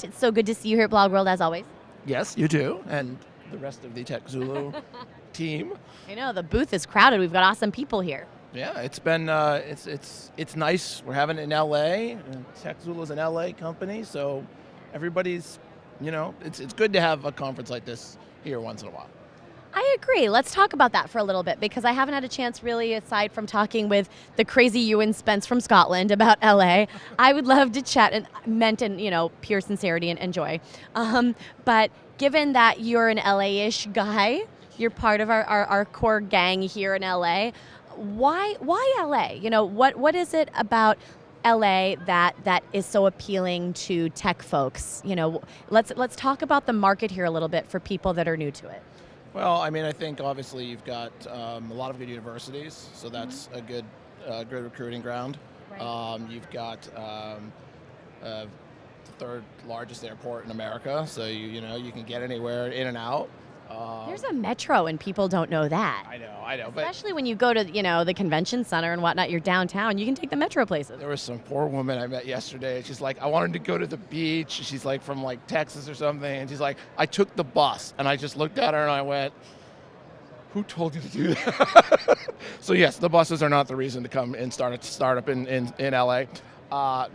It's so good to see you here at Blog World, as always. Yes, you do, and the rest of the TechZulu team. I know, the booth is crowded. We've got awesome people here. Yeah, it's been it's nice. We're having it in LA. TechZulu is an LA company, so everybody's, it's good to have a conference like this here once in a while. I agree. Let's talk about that for a little bit, because I haven't had a chance really, aside from talking with the crazy Ewan Spence from Scotland about LA. I would love to chat, and meant in, pure sincerity and joy. But given that you're an LA-ish guy, you're part of our core gang here in LA, why LA? What is it about LA that is so appealing to tech folks? Let's talk about the market here a little bit for people that are new to it. Well, I mean, I think obviously you've got a lot of good universities, so that's a good recruiting ground. Right. You've got the third largest airport in America, so you can get anywhere in and out. There's a metro, and people don't know that. I know. Especially when you go to the convention center and whatnot, you're downtown, you can take the metro places. There was some poor woman I met yesterday. She's like, I wanted to go to the beach. She's like from like Texas or something, and she's like, I took the bus, and I just looked at her and I went, who told you to do that? So yes, the buses are not the reason to come and start up in LA. No.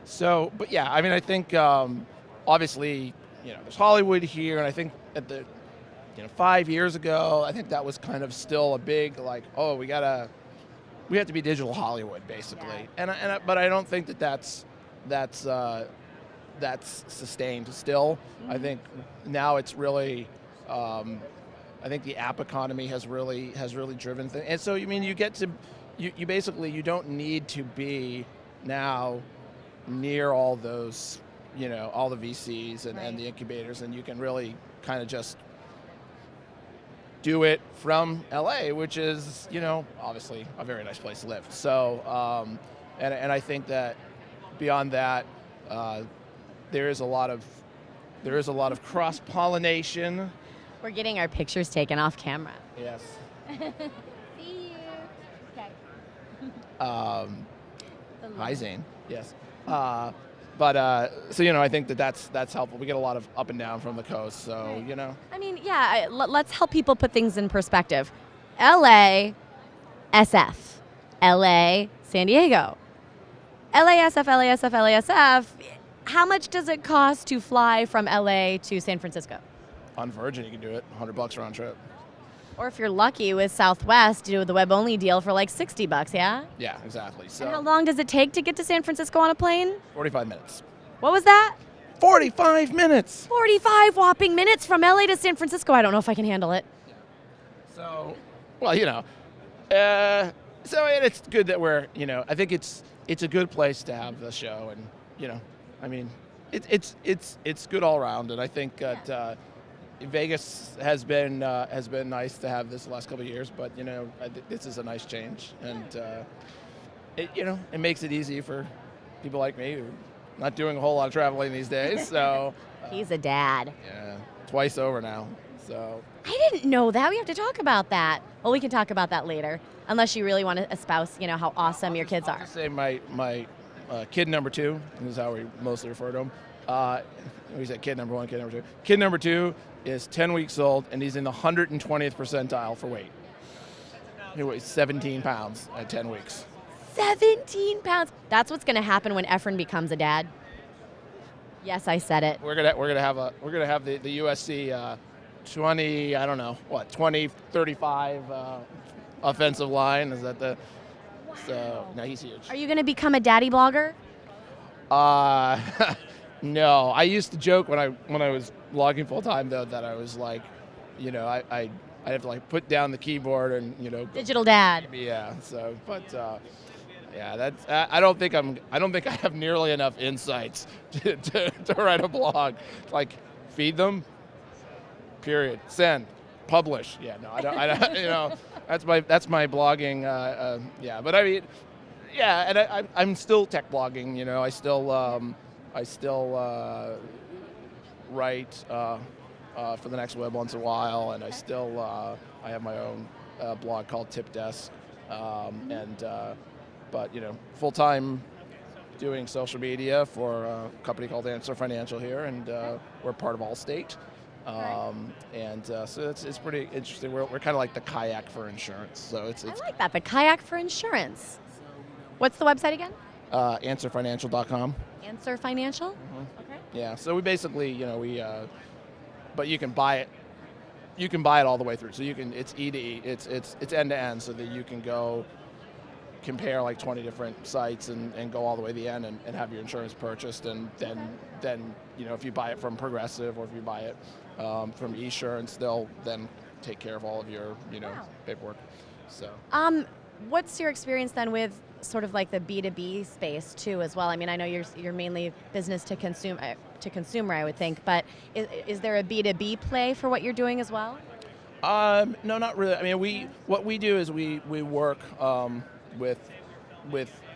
So, but yeah, I mean, I think obviously there's Hollywood here, and I think at the 5 years ago, I think that was kind of still a big, like, oh, we have to be digital Hollywood, basically. Yeah. But I don't think that's sustained still. Mm-hmm. I think now it's really, I think the app economy has really driven things. And so, I mean, you basically, you don't need to be now near all those, all the VCs and the incubators, and you can really kind of just do it from LA, which is, obviously a very nice place to live. So, and I think that beyond that, there is a lot of cross-pollination. We're getting our pictures taken off camera. Yes. See you. Okay. Hi, Zane. Yes. But I think that's helpful. We get a lot of up and down from the coast, so I mean, yeah. Let's help people put things in perspective. LA, SF, LA, San Diego, LASF, LASF, LASF. How much does it cost to fly from LA to San Francisco? On Virgin, you can do it, $100 round trip. Or if you're lucky with Southwest, do the web-only deal for like $60, yeah? Yeah, exactly. So. And how long does it take to get to San Francisco on a plane? 45 minutes. What was that? 45 minutes! 45 whopping minutes from LA to San Francisco. I don't know if I can handle it. Yeah. So, well, so it's good that we're, I think it's a good place to have the show, and, I mean, it's good all around, and I think that Vegas has been nice to have this the last couple of years, but this is a nice change, and it makes it easy for people like me who are not doing a whole lot of traveling these days. So he's a dad. Yeah, twice over now. So I didn't know that. We have to talk about that. Well, we can talk about that later, unless you really want to espouse, how awesome your kids are. I'll just say my kid number 2, this is how we mostly refer to him. We said kid number 1, kid number 2. Kid number 2 is 10 weeks old, and he's in the 120th percentile for weight. He weighs 17 pounds at 10 weeks. 17 pounds. That's what's going to happen when Efren becomes a dad. Yes, I said it. We're gonna have the USC 2035 offensive line. Is that the? Wow. So no, he's huge. Are you going to become a daddy blogger? No. I used to joke when I was blogging full time though that I was like, I have to like put down the keyboard and digital dad. Yeah. So, but yeah, that's. I don't think I have nearly enough insights to write a blog. Like, feed them. Period. Send. Publish. Yeah. No. I don't. That's my blogging. Yeah. But I mean, yeah. And I'm still tech blogging. I still write for the Next Web once in a while, and I have my own blog called Tip Desk, but full time doing social media for a company called Answer Financial here, and we're part of Allstate. So it's pretty interesting. We're kind of like the kayak for insurance. So it's I like that, the kayak for insurance. What's the website again? answerfinancial.com. Answer Financial? Okay. Yeah, so we basically, but you can buy it. You can buy it all the way through. So it's E to E. It's end to end, so that you can go compare like 20 different sites and go all the way to the end and have your insurance purchased, and then if you buy it from Progressive or if you buy it from Esurance, they'll then take care of all of your paperwork. So what's your experience then with sort of like the B2B space too as well? I mean, I know you're mainly business to consumer, I would think, but is there a B2B play for what you're doing as well? No, not really. I mean, what we do is we work with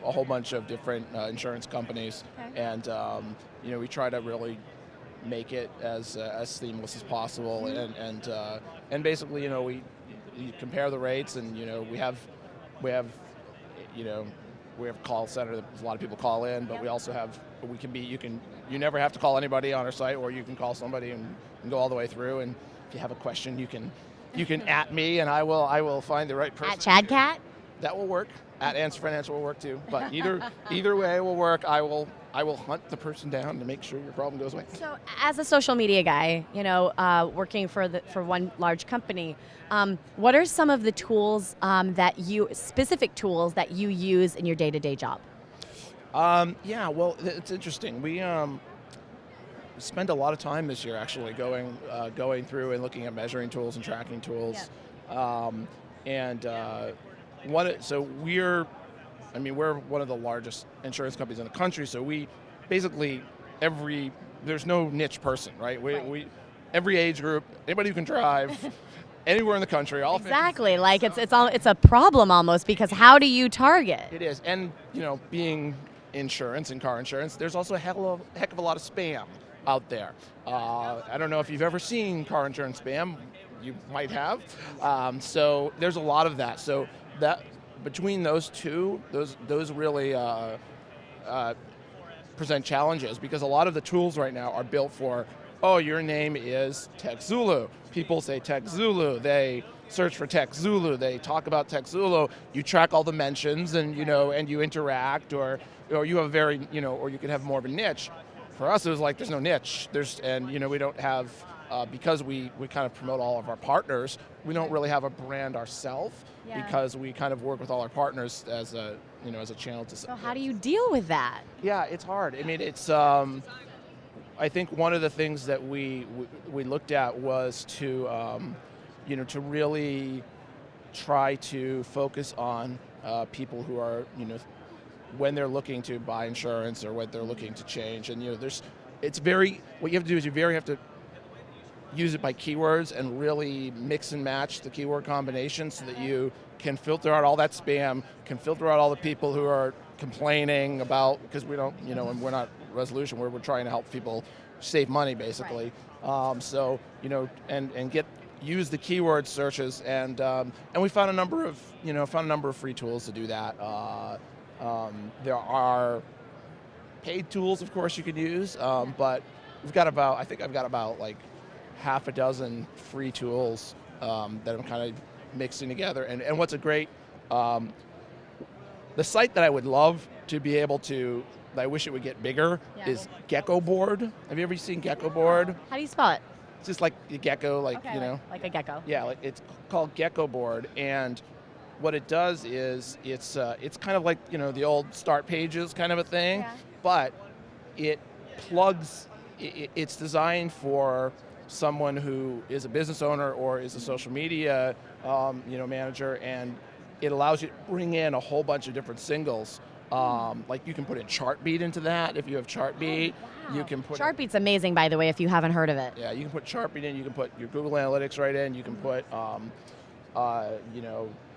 a whole bunch of different insurance companies, and we try to really make it as seamless as possible, and basically we compare the rates, and we have call center that a lot of people call in, but we also have you never have to call anybody on our site, or you can call somebody and go all the way through, and if you have a question you can at me, and I will find the right person. At ChadCat? That will work. At Answer Financial will work too. But either way will work. I will hunt the person down to make sure your problem goes away. So, as a social media guy, working for one large company, what are some of the tools specific tools that you use in your day-to-day job? Well, it's interesting. We spent a lot of time this year actually going through and looking at measuring tools and tracking tools, we're one of the largest insurance companies in the country, so we basically there's no niche person, right? We every age group, anybody who can drive anywhere in the country, all exactly. Like it's a problem almost, because how do you target? It is, and being insurance and car insurance, there's also a heck of a lot of spam out there. I don't know if you've ever seen car insurance spam. You might have. So there's a lot of that. So that between those two, those really present challenges, because a lot of the tools right now are built for, your name is TechZulu. People say TechZulu. They search for TechZulu. They talk about TechZulu. You track all the mentions, and and you interact, or you have or you can have more of a niche. For us, it was like there's no niche. We don't have. Because we kind of promote all of our partners, we don't really have a brand ourselves, because we kind of work with all our partners as a channel to. So how do you deal with that? Yeah, it's hard. I mean, it's I think one of the things that we looked at was to to really try to focus on people who are when they're looking to buy insurance or when they're looking to change, and what you have to do is you have to use it by keywords and really mix and match the keyword combinations, so that you can filter out all that spam, can filter out all the people who are complaining about, because we don't, and we're not Resolution, we're trying to help people save money basically. Right. And use the keyword searches, and we found a number of free tools to do that. There are paid tools, of course, you can use, but I've got about like half a dozen free tools that I'm kind of mixing together. And what's a great, the site that I would love to be able to, I wish it would get bigger, is Gecko Board. Have you ever seen Gecko Board? How do you spell it? It's just like a gecko, like a gecko. Yeah, it's called Gecko Board, and what it does is it's kind of like the old start pages kind of a thing, but it plugs. It's designed for someone who is a business owner or is a social media manager, and it allows you to bring in a whole bunch of different singles. Like you can put in Chartbeat into that if you have Chartbeat. Wow. You can put Chartbeat's amazing, by the way, if you haven't heard of it. Yeah, you can put Chartbeat in. You can put your Google Analytics right in. You can put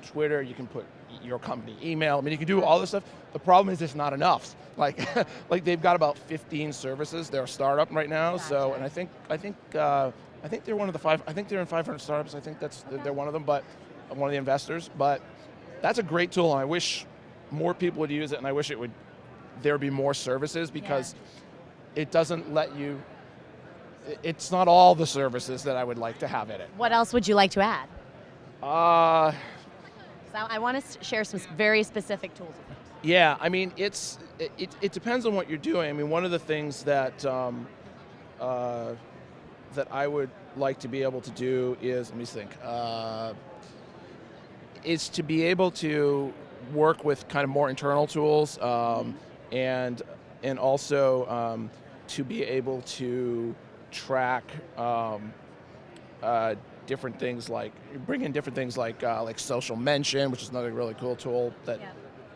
Twitter. You can put your company email. I mean, you can do all this stuff. The problem is it's not enough. Like they've got about 15 services. They're a startup right now. Gotcha. So, and I think they're one of the 5. I think they're in 500 startups. I think they're one of them, but one of the investors. But that's a great tool, and I wish more people would use it, and I wish it would there be more services because it doesn't let you. It's not all the services that I would like to have in it. What else would you like to add? Uh, So I want to share some very specific tools with you. Yeah, I mean, it depends on what you're doing. I mean, one of the things that that I would like to be able to do is, let me think, is to be able to work with kind of more internal tools, and also to be able to track different things like bring in different things like social mention, which is another really cool tool that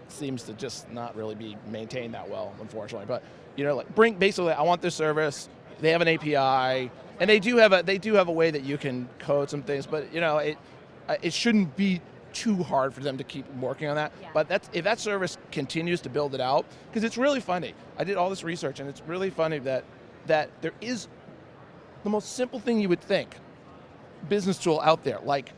seems to just not really be maintained that well, unfortunately. But like basically, I want this service. They have an API, and they do have a way that you can code some things. But it shouldn't be too hard for them to keep working on that. Yeah. But if that service continues to build it out, because it's really funny. I did all this research, and it's really funny that there is the most simple thing you would think business tool out there, like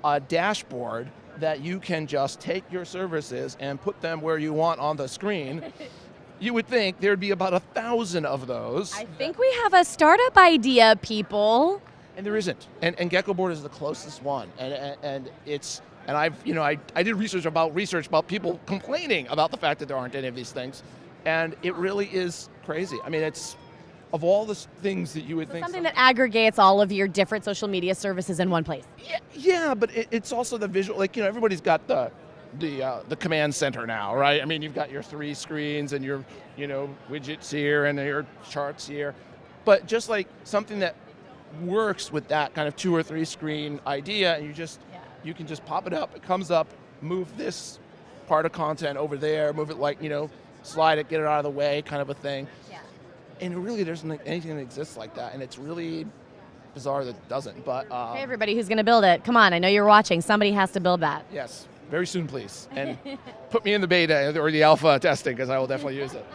a dashboard that you can just take your services and put them where you want on the screen. You would think there'd be about 1,000 of those. I think we have a startup idea, people. And there isn't. And Geckoboard is the closest one. And I did research about people complaining about the fact that there aren't any of these things. And it really is crazy. I mean, it's of all the things that you would think. Something that aggregates all of your different social media services in one place. Yeah, but it's also the visual. Like, everybody's got the command center now, right? I mean, you've got your 3 screens and your widgets here and your charts here. But just like something that works with that kind of 2 or 3 screen idea, and you can just pop it up. It comes up. Move this part of content over there. Move it slide it, get it out of the way, kind of a thing. And really, there isn't anything that exists like that, and it's really bizarre that it doesn't. But hey, everybody who's going to build it, come on! I know you're watching. Somebody has to build that. Yes, very soon, please, and put me in the beta or the alpha testing, because I will definitely use it.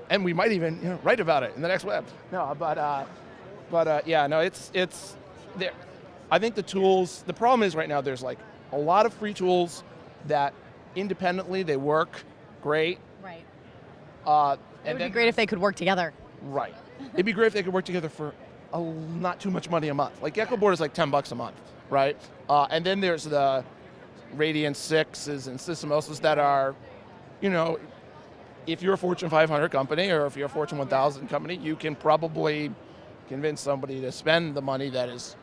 And we might even write about it in the next web. No, but yeah, no, it's there. I think the tools. The problem is right now there's like a lot of free tools that independently they work great. Right. It would be great if they could work together. Right. It'd be great if they could work together for not too much money a month. Like Geckoboard is like $10 a month, right? And then there's the Radiant 6s and Systemosas that are, if you're a Fortune 500 company or if you're a Fortune 1000 company, you can probably convince somebody to spend the money that is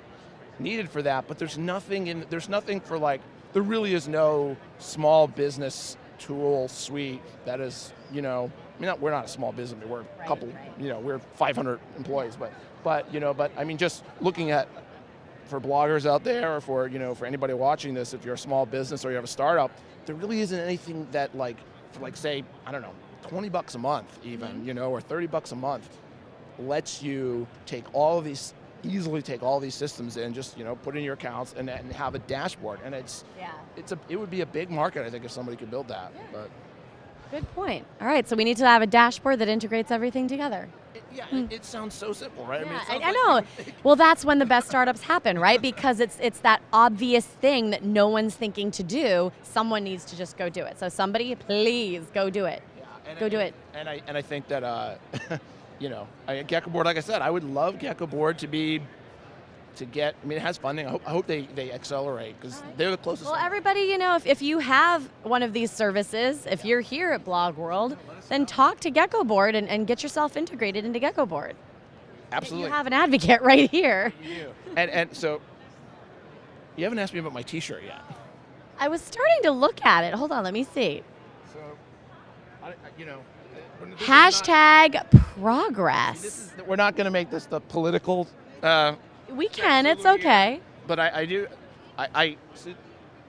needed for that. But there's nothing for there really is no small business tool suite that is, we're not a small business. We're a couple, we're 500 employees, but I mean, just looking at for bloggers out there, or for for anybody watching this, if you're a small business or you have a startup, there really isn't anything that say, I don't know, $20 a month even, or $30 a month lets you easily take all these systems and just put in your accounts and have a dashboard. And it would be a big market, I think, if somebody could build that. Yeah. But good point. All right, so we need to have a dashboard that integrates everything together. It sounds so simple, right? Yeah, I mean, I know. Well, that's when the best startups happen, right? Because it's that obvious thing that no one's thinking to do. Someone needs to just go do it. So somebody, please go do it. Yeah, do it. And I think that Geckoboard, like I said, I would love Geckoboard to get. I mean, it has funding. I hope they accelerate, because they're the closest. Well, everybody, if you have one of these services, if you're here at Blog World, then talk to Geckoboard and get yourself integrated into Geckoboard. Absolutely. You have an advocate right here. You. And so, you haven't asked me about my T-shirt yet. I was starting to look at it. Hold on, let me see. So, Hashtag progress. We're not going to make this the political. We can. It's okay. But I do. I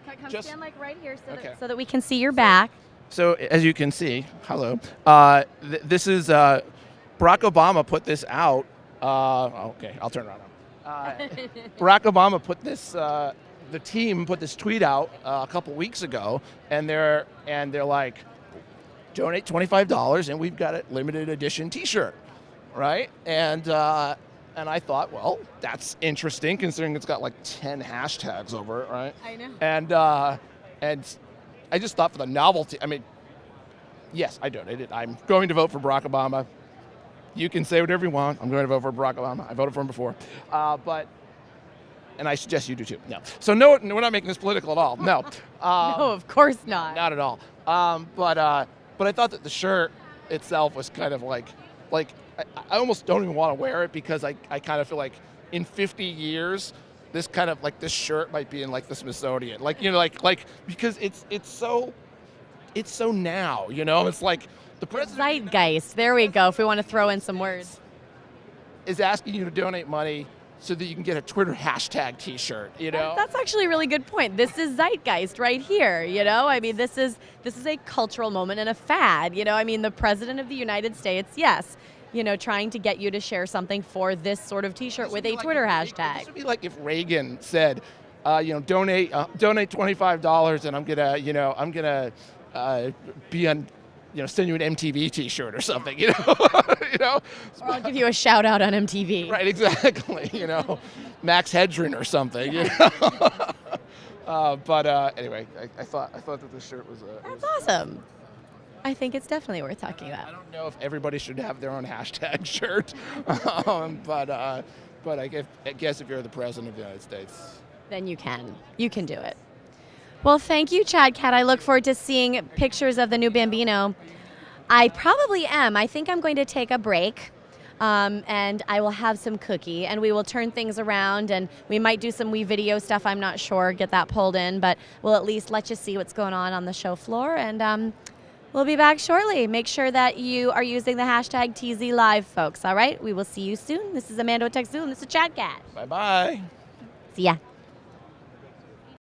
Come just stand right here okay. so that we can see your back. So as you can see, hello. This is Barack Obama put this out. Okay, I'll turn around now. Barack Obama put this. The team put this tweet out a couple weeks ago, and they're like, donate $25 and we've got a limited edition T-shirt, right? And I thought, well, that's interesting, considering it's got like 10 hashtags over it, right? I know. And I just thought, for the novelty, I mean, Yes, I did. I'm going to vote for Barack Obama. You can say whatever you want. I'm going to vote for Barack Obama. I voted for him before. And I suggest you do too. No. So no, we're not making this political at all. No. No, of course not. Not at all. But I thought that the shirt itself was kind of like I almost don't even want to wear it because I kind of feel like in 50 years, this kind of like this shirt might be in like the Smithsonian. Like, you know, like because it's so now, you know, it's like the president Zeitgeist. There we go. If we want to throw in some words. is asking you to donate money so that you can get a Twitter hashtag T-shirt, you know? That's actually a really good point. This is zeitgeist right here, you know? I mean, this is a cultural moment and a fad, you know? I mean, the President of the United States, yes, you know, trying to get you to share something for this sort of T-shirt with a Twitter hashtag. This would be like if Reagan said, you know, donate $25 and I'm gonna be on, you know, send you an MTV T-shirt or something, you know, you know. Or I'll give you a shout out on MTV. Right, exactly. You know, Max Hedren or something. You know. Anyway, I thought that this shirt was. That's awesome. I think it's definitely worth talking about. I don't know if everybody should have their own hashtag shirt, but I guess if you're the president of the United States, then you can do it. Well, thank you, Chad Cat. I look forward to seeing pictures of the new Bambino. I probably am. I think I'm going to take a break, and I will have some cookie, and we will turn things around, and we might do some wee video stuff. I'm not sure, get that pulled in, but we'll at least let you see what's going on the show floor, and we'll be back shortly. Make sure that you are using the hashtag TZLive, folks, all right? We will see you soon. This is Amanda with TechZulu, and this is Chad Cat. Bye-bye. See ya.